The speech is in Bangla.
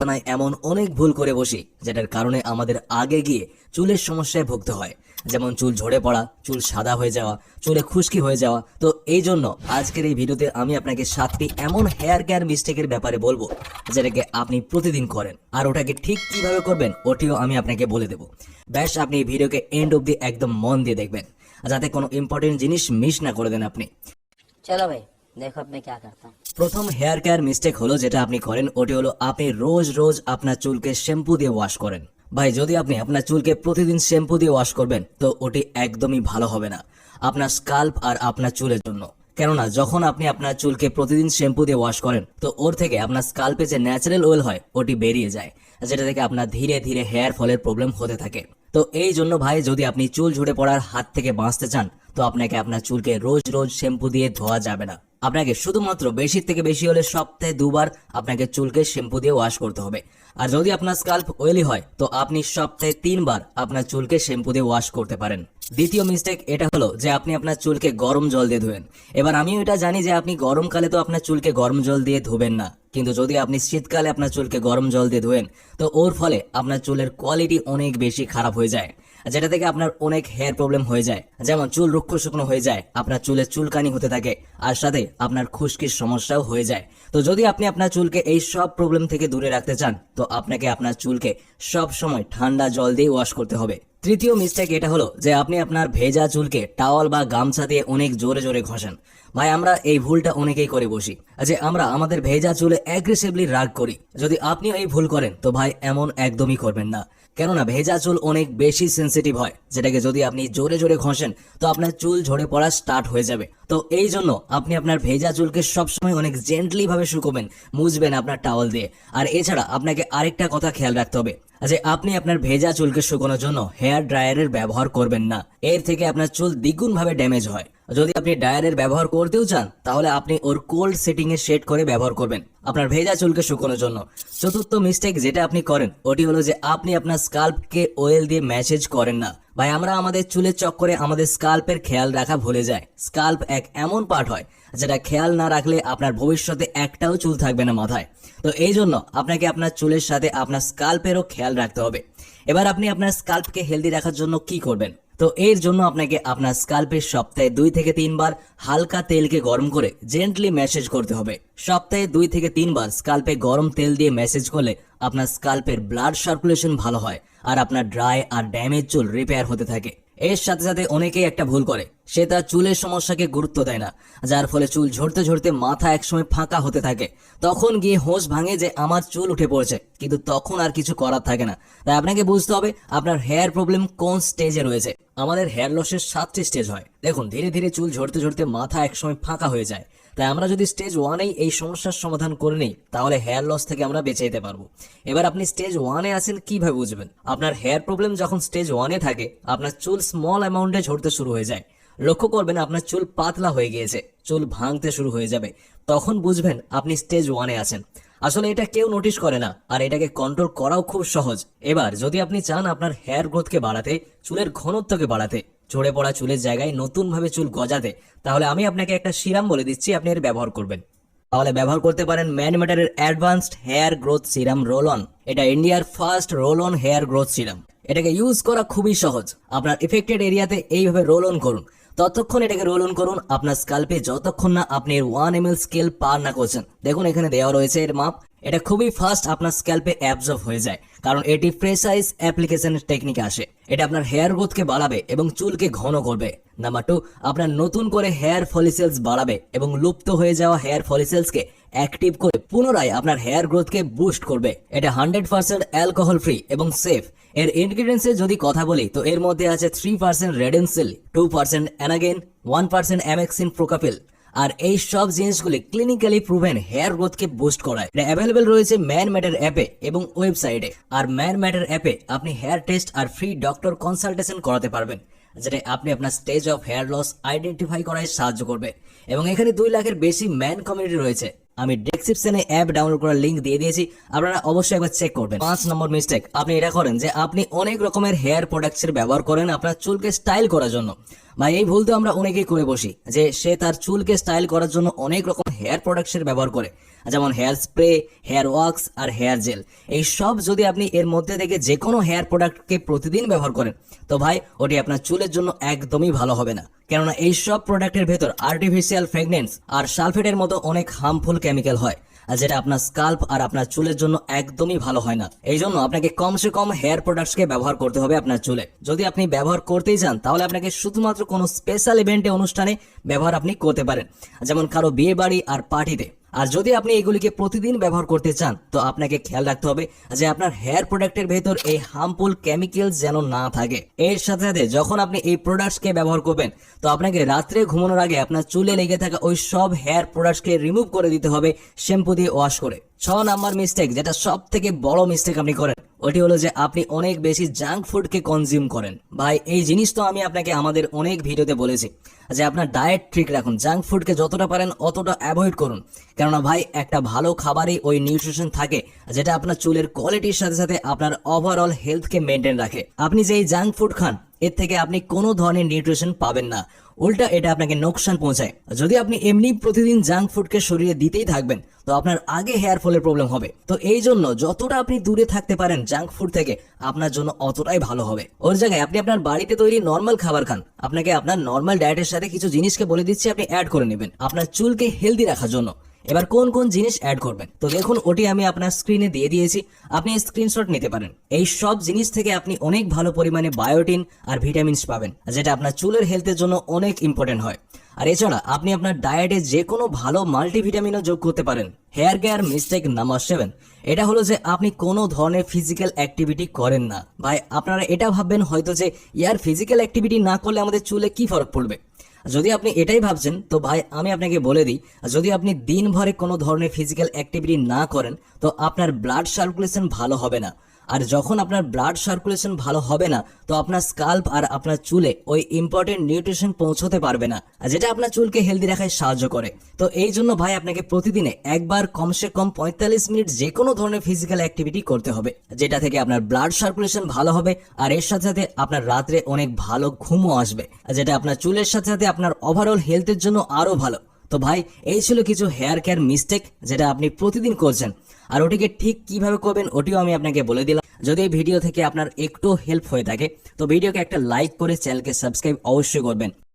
এমন অনেক ভুল করে বসি যেটার কারণে আমাদের আগে গিয়ে চুলের সমস্যায় ভুগতে হয়, যেমন চুল ঝরে পড়া, চুল সাদা হয়ে যাওয়া, চুলে খুশকি হয়ে যাওয়া। তো এই জন্য আজকের এই ভিডিওতে আমি আপনাকে 7টি এমন হেয়ার কেয়ার মিস্টেকের ব্যাপারে বলবো যেটাকে আপনি প্রতিদিন করেন, আর ওটাকে ঠিক কিভাবে করবেন ওটিও আমি আপনাকে বলে দেবো। ব্যাস আপনি এই ভিডিওকে এন্ড অব্দি একদম মন দিয়ে দেখবেন, যাতে কোনো ইম্পর্টেন্ট জিনিস মিস না করে দেন আপনি। चलो भाई देखो अब मैं क्या करता हूँ। প্রথম হেয়ার কেয়ার মিস্টেক হলো যেটা আপনি করেন ওটি হলো আপনি রোজ রোজ আপনার চুলকে শ্যাম্পু দিয়ে ওয়াশ করেন। ভাই, যদি আপনি আপনার চুলকে প্রতিদিন শ্যাম্পু দিয়ে ওয়াশ করবেন তো ওটি একদমই ভালো হবে না আপনার স্কাল্প আর আপনার চুলের জন্য। কেননা যখন আপনি আপনার চুলকে প্রতিদিন শ্যাম্পু দিয়ে ওয়াশ করেন তো ওর থেকে আপনার স্কাল্পে যে ন্যাচারাল অয়েল হয় ওটি বেরিয়ে যায়, যেটা থেকে আপনার ধীরে ধীরে হেয়ার ফলের প্রবলেম হতে থাকে। তো এই জন্য ভাই, যদি আপনি চুল ঝরে পড়ার হাত থেকে বাঁচতে চান তো আপনাকে আপনার চুলকে রোজ রোজ শ্যাম্পু দিয়ে ধোয়া যাবে না। আপনাকে শুধুমাত্র বেশি থেকে বেশি হলে সপ্তাহে 2 বার আপনাকে চুলকে শ্যাম্পু দিয়ে ওয়াশ করতে হবে। আর যদি আপনার স্কাল্প অয়েলি হয় তো আপনি সপ্তাহে 3 বার আপনার চুলকে শ্যাম্পু দিয়ে ওয়াশ করতে পারেন। দ্বিতীয় মিস্টেক এটা হলো যে আপনি আপনার চুলকে গরম জল দিয়ে ধোয়েন। এবার আমিও এটা জানি যে আপনি গরমকালে তো আপনার চুলকে গরম জল দিয়ে ধোবেন না, কিন্তু যদি আপনি শীতকালে আপনার চুলকে গরম জল দিয়ে ধোয়েন তো ওর ফলে আপনার চুলের কোয়ালিটি অনেক বেশি খারাপ হয়ে যায়, যেটা থেকে আপনার অনেক হেয়ার প্রবলেম হয়ে যায়, যেমন চুল রুক্ষ শুকনো হয়ে যায়, আপনার চুলে চুলকানি হতে থাকে, আর সাথে আপনার খুশকির সমস্যাও হয়ে যায়। তো যদি আপনি আপনার চুলকে এই সব প্রবলেম থেকে দূরে রাখতে চান তো আপনাকে আপনার চুলকে সব সময় ঠান্ডা জল দিয়ে ওয়াশ করতে হবে। তৃতীয় মিস্টেক এটা হলো যে আপনি আপনার ভেজা চুলকে টাওয়াল বা গামছা দিয়ে অনেক জোরে জোরে ঘষেন। ভাই, আমরা এই ভুলটা অনেকেই করে বসি যে আমরা আমাদের ভেজা চুলে অ্যাগ্রেসিভলি রাগ করি। যদি আপনিও এই ভুল করেন তো ভাই এমন একদমই করবেন না, কেননা ভেজা চুল অনেক বেশি সেন্সিটিভ হয়, যেটাকে যদি আপনি জোরে জোরে ঘষেন তো আপনার চুল ঝরে পড়া স্টার্ট হয়ে যাবে। তো এই জন্য আপনি আপনার ভেজা চুলকে সবসময় অনেক জেন্টলি ভাবে শুকোবেন, মুছবেন আপনার টাওয়াল দিয়ে। আর এছাড়া আপনাকে আরেকটা কথা খেয়াল রাখতে হবে যে আপনি আপনার ভেজা চুলকে শুকানোর জন্য হেয়ার ড্রায়ারের ব্যবহার করবেন না, এর থেকে আপনার চুল দ্বিগুণ ভাবে ড্যামেজ হয়। যদি আপনি ড্রায়ারের ব্যবহার করতেও চান তাহলে আপনি ওর কোল্ড সেটিং এ সেট করে ব্যবহার করবেন আপনার ভেজা চুলকে শুকানোর জন্য। চতুর্থ মিস্টেক যেটা আপনি করেন ওটি হলো যে আপনি আপনার স্কাল্পকে অয়েল দিয়ে ম্যাসেজ করেন না। ভাই, আমরা আমাদের চুলের চক্করে আমাদের স্কাল্পের খেয়াল রাখা ভুলে যাই। স্কাল্প এক এমন পার্ট হয় যেটা খেয়াল না রাখলে আপনার ভবিষ্যতে একটাও চুল থাকবে না মাথায়। তো এই জন্য আপনাকে আপনার চুলের সাথে আপনার স্কাল্পেরও খেয়াল রাখতে হবে। এবার আপনি আপনার স্কাল্পকে হেলদি রাখার জন্য কি করবেন? তো এর জন্য আপনাকে আপনার স্কাল্পের সপ্তাহে 2 থেকে 3 বার হালকা তেলকে গরম করে জেন্টলি ম্যাসেজ করতে হবে। সপ্তাহে 2 থেকে 3 বার স্কাল্পে গরম তেল দিয়ে ম্যাসেজ করলে আপনার স্কাল্পের ব্লাড সার্কুলেশন ভালো হয় আর আপনার ড্রাই আর ড্যামেজ চুল রিপেয়ার হতে থাকে। এর সাথে সাথে অনেকেই একটা ভুল করে, সে তার চুলের সমস্যাকে গুরুত্ব দেয় না, যার ফলে চুল ঝরতে ঝরতে মাথা একসময় ফাঁকা হতে থাকে। তখন গিয়ে হোশ ভাঙে যে আমার চুল উঠে পড়ছে, কিন্তু তখন আর কিছু করার থাকে না। তাই আপনাকে বুঝতে হবে আপনার হেয়ার প্রবলেম কোন স্টেজে রয়েছে। আমাদের হেয়ার লসের 7টি স্টেজ হয়। দেখুন, ধীরে ধীরে চুল ঝরতে ঝরতে মাথা একসময় ফাঁকা হয়ে যায়। তাই আমরা যদি স্টেজ 1এই এই সমস্যার সমাধান করে নিই তাহলে হেয়ার লস থেকে আমরা বেঁচে যেতে পারবো। এবার আপনি স্টেজ 1এ আছেন, কিভাবে বুঝবেন? আপনার হেয়ার প্রবলেম যখন স্টেজ 1এ থাকে আপনার চুল স্মল অ্যামাউন্টে ঝরতে শুরু হয়ে যায়। লক্ষ্য করবেন আপনার চুল পাতলা হয়ে গিয়েছে, চুল ভাঙতে শুরু হয়ে যাবে, তখন বুঝবেন আপনি স্টেজ 1এ আছেন। আসলে এটা কেউ নোটিশ করে না, আর এটাকে কন্ট্রোল করাও খুব সহজ। এবার যদি আপনি চান আপনার হেয়ার গ্রোথকে বাড়াতে, চুলের ঘনত্বকে বাড়াতে, ঝরে পড়া চুলের জায়গায় নতুন ভাবে চুল গজাতে, তাহলে আমি আপনাকে একটা সিরাম বলে দিচ্ছি, আপনি এর ব্যবহার করবেন। তাহলে ব্যবহার করতে পারেন ম্যান ম্যাটারের advanced hair growth serum roll on. এটা ইন্ডিয়ার first roll on hair growth serum. এটাকে ইউজ করা খুবই সহজ। আপনার এফেক্টেড এরিয়াতে এইভাবে রোল অন করুন, ততক্ষণ এটাকে রোল অন করুন আপনার স্কাল্পে যতক্ষণ না আপনি 1 ml স্কেল পার না করছেন। দেখুন এখানে দেওয়া রয়েছে এর মাপ। এটা খুবই ফাস্ট আপনার স্ক্যাল্পে অ্যাবজর্ব হয়ে যায়, কারণ এটি প্রেসাইজ অ্যাপ্লিকেশন টেকনিক আসে। এটা আপনার হেয়ার গ্রোথকে বাড়াবে এবং চুলকে ঘন করবে। নাম্বার 2, আপনার নতুন করে হেয়ার ফলিসেলস বাড়াবে এবং লুপ্ত হয়ে যাওয়া হেয়ার ফলিসেলসকে অ্যাক্টিভ করে পুনরায় আপনার হেয়ার গ্রোথকে বুস্ট করবে। এটা 100% অ্যালকোহল ফ্রি এবং সেফ। এর ইনগ্রেডিয়েন্টসে যদি কথা বলি তো এর মধ্যে আছে 3% রেডেনসিল, 2% অ্যানাগেন, 1% অ্যামেক্সিন প্রোকাপিল। আর এই সব জিনিসগুলি ক্লিনিক্যালি প্রুভেন হেয়ার গ্রোথকে বুস্ট করায়। এটা অ্যাভেলেবল রয়েছে ম্যান ম্যাটার অ্যাপে এবং ওয়েবসাইটে। আর ম্যান ম্যাটার অ্যাপে আপনি হেয়ার টেস্ট আর ফ্রি ডক্টর কনসালটেশন করাতে পারবেন, যেটা আপনি আপনার stage of hair loss identify করায় সাহায্য করবে। এবং এখানে 2 লাখের বেশি ম্যান কমিউনিটি রয়েছে। আমি ডেসক্রিপশনে অ্যাপ ডাউনলোড করার লিংক দিয়ে দিয়েছি, আপনারা অবশ্যই একবার চেক করবেন। 5 নম্বর মিস্টেক আপনি এটা করেন যে আপনি অনেক রকমের হেয়ার প্রোডাক্টস এর ব্যবহার করেন আপনার চুলকে স্টাইল করার জন্য। ভাই এই ভুল তো আমরা অনেকেই করে বসি যে সে তার চুলকে স্টাইল করার জন্য অনেক রকম হেয়ার প্রোডাক্টসের ব্যবহার করে, যেমন হেয়ার স্প্রে, হেয়ার ওয়াক্স আর হেয়ার জেল। এই সব যদি আপনি এর মধ্যে থেকে যে কোনো হেয়ার প্রোডাক্টকে প্রতিদিন ব্যবহার করেন তো ভাই ওটি আপনার চুলের জন্য একদমই ভালো হবে না, কেননা এই সব প্রোডাক্টের ভেতর আর্টিফিশিয়াল ফ্রেগনেন্স আর সালফেটের মতো অনেক হার্মফুল কেমিক্যাল হয়, আর যেটা আপনার স্কাল্প আর আপনার চুলের জন্য একদমই ভালো হয় না। এই জন্য আপনাকে কমসে কম হেয়ার প্রোডাক্টসকে ব্যবহার করতে হবে আপনার চুলে। যদি আপনি ব্যবহার করতেই চান তাহলে আপনাকে শুধুমাত্র কোনো স্পেশাল ইভেন্টে, অনুষ্ঠানে ব্যবহার আপনি করতে পারেন, যেমন কারো বিয়ে বাড়ি আর পার্টিতে। আর যদি আপনি এগুলিকে প্রতিদিন ব্যবহার করতে চান তো আপনাকে খেয়াল রাখতে হবে যে আপনার হেয়ার প্রোডাক্টের ভেতর এই হার্মফুল কেমিক্যাল যেন না থাকে। এর সাথে সাথে যখন আপনি এই প্রোডাক্টসকে ব্যবহার করবেন তো আপনাকে রাত্রে ঘুমানোর আগে আপনার চুলে লেগে থাকা ওই সব হেয়ার প্রোডাক্টসকে রিমুভ করে দিতে হবে শ্যাম্পু দিয়ে ওয়াশ করে। 6 নাম্বার মিস্টেক, যেটা সব থেকে বড় মিস্টেক আপনি করেন, ওটি হলো যে আপনি অনেক বেশি জাঙ্ক ফুডকে কনজিউম করেন। ভাই এই জিনিস তো আমি আপনাকে আমাদের অনেক ভিডিওতে বলেছি যে আপনার ডায়েট ঠিক রাখুন, জাঙ্ক ফুডকে যতটা পারেন অতটা অ্যাভয়েড করুন, কেননা ভাই একটা ভালো খাবারে ওই নিউট্রিশন থাকে যেটা আপনার চুলের কোয়ালিটির সাথে সাথে আপনার ওভারঅল হেলথকে মেনটেন রাখে। আপনি যে এই জাঙ্ক ফুড খান এর থেকে আপনি কোনো ধরনের নিউট্রিশন পাবেন না, উল্টা এটা আপনাকে নোকসান পৌঁছায়। যদি আপনি এমনি প্রতিদিন জাঙ্ক ফুডকে শরীরে দিতেই থাকবেন তো আপনার আগে হেয়ার ফলের প্রবলেম হবে। তো এই জন্য যতটা আপনি দূরে থাকতে পারেন জাঙ্ক ফুড থেকে আপনার জন্য অতটাই ভালো হবে। ওর জায়গায় আপনি আপনার বাড়িতে তৈরি নর্মাল খাবার খান। আপনাকে আপনার নর্মাল ডায়েটের সাথে কিছু জিনিসকে বলে দিচ্ছি, আপনি অ্যাড করে নেবেন আপনার চুলকে হেলদি রাখার জন্য। এবার কোন কোন জিনিস অ্যাড করবেন তো দেখুন, ওটি আমি আপনার স্ক্রিনে দিয়ে দিয়েছি, আপনি স্ক্রিনশট নিতে পারেন। এই সব জিনিস থেকে আপনি অনেক ভালো পরিমাণে বায়োটিন আর ভিটামিনস পাবেন, যেটা আপনার চুলের হেলথের জন্য অনেক ইম্পর্টেন্ট হয়। আর এছাড়া আপনি আপনার ডায়েটে যে কোনো ভালো মাল্টিভিটামিনও যোগ করতে পারেন। হেয়ার কেয়ার মিস্টেক নাম্বার 7, এটা হলো যে আপনি কোনো ধরনের ফিজিক্যাল অ্যাক্টিভিটি করেন না। ভাই আপনারা এটা ভাববেন হয়তো যে ইয়ার ফিজিক্যাল অ্যাক্টিভিটি না করলে আমাদের চুলে কি ফরক পড়বে। যদি আপনি এটাই ভাবছেন তো ভাই আমি আপনাকে বলে দিই, যদি আপনি দিনভরে কোনো ধরনের ফিজিক্যাল অ্যাক্টিভিটি না করেন তো আপনার ব্লাড সার্কুলেশন ভালো হবে না, আর যখন আপনার ব্লাড সার্কুলেশন ভালো হবে না তো আপনার স্কাল্প আর আপনার চুলে ওই ইম্পর্টেন্ট নিউট্রিশন পৌঁছতে পারবে না, যেটা আপনার চুলকে হেলদি রাখায় সাহায্য করে। তো এই জন্য ভাই আপনাকে প্রতিদিনে একবার কমসে কম 45 মিনিট যে কোনো ধরনের ফিজিক্যাল অ্যাক্টিভিটি করতে হবে, যেটা থেকে আপনার ব্লাড সার্কুলেশন ভালো হবে আর এর সাথে সাথে আপনার রাত্রে অনেক ভালো ঘুমও আসবে, যেটা আপনার চুলের সাথে সাথে আপনার ওভারঅল হেলথের জন্য আরো ভালো। তো ভাই এই ছিল কিছু হেয়ার কেয়ার মিস্টেক যেটা আপনি প্রতিদিন করছেন, আর ওটিকে ঠিক কিভাবে করবেন ওটিও আমি আপনাকে বলে দিলাম। যদি এই ভিডিও থেকে আপনার একটু হেল্প হয়ে থাকে তো ভিডিওকে একটা লাইক করে চ্যানেলকে সাবস্ক্রাইব অবশ্যই করবেন।